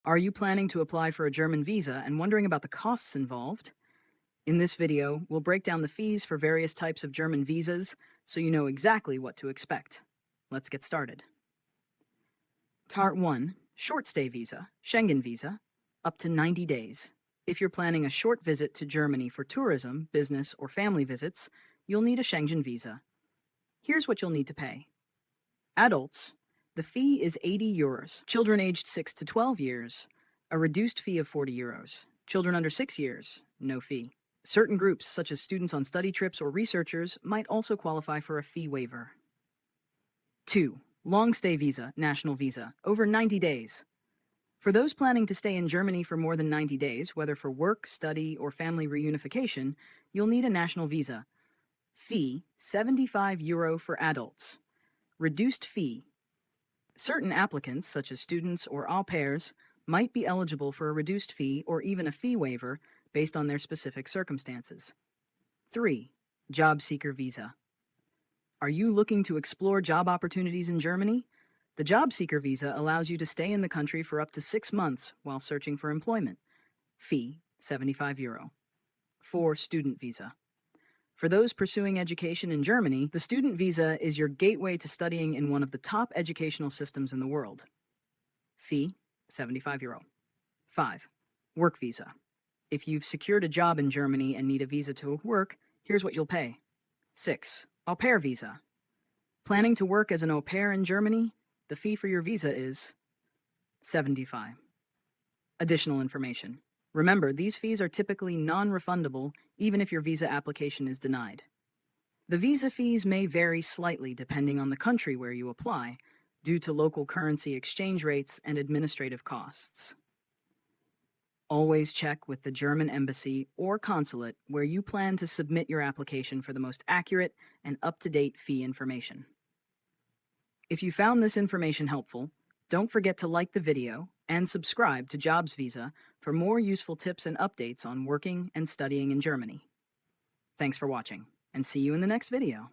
Are you planning to apply for a German visa and wondering about the costs involved? In this video, we'll break down the fees for various types of German visas so you know exactly what to expect. Let's get started. Part 1. Short stay visa, Schengen visa, up to 90 days. If you're planning a short visit to Germany for tourism, business, or family visits, you'll need a Schengen visa. Here's what you'll need to pay. Adults, the fee is 80 euros. Children aged 6 to 12 years, a reduced fee of 40 euros. Children under 6 years, no fee. Certain groups, such as students on study trips or researchers, might also qualify for a fee waiver. 2. Long stay visa, national visa, over 90 days. For those planning to stay in Germany for more than 90 days, whether for work, study, or family reunification, you'll need a national visa. Fee, 75 euro for adults. Reduced fee. Certain applicants, such as students or au pairs, might be eligible for a reduced fee or even a fee waiver based on their specific circumstances. 3. Job seeker visa. Are you looking to explore job opportunities in Germany? The job seeker visa allows you to stay in the country for up to 6 months while searching for employment. Fee, 75 euro. 4. Student visa. For those pursuing education in Germany, the student visa is your gateway to studying in one of the top educational systems in the world. Fee, 75 euro. 5. Work visa. If you've secured a job in Germany and need a visa to work, here's what you'll pay. 6. Au pair visa. Planning to work as an au pair in Germany? The fee for your visa is 75. Additional information. Remember, these fees are typically non-refundable even if your visa application is denied. The visa fees may vary slightly depending on the country where you apply, due to local currency exchange rates and administrative costs. Always check with the German embassy or consulate where you plan to submit your application for the most accurate and up-to-date fee information. If you found this information helpful, don't forget to like the video and subscribe to Jobs Visa for more useful tips and updates on working and studying in Germany. Thanks for watching, and see you in the next video.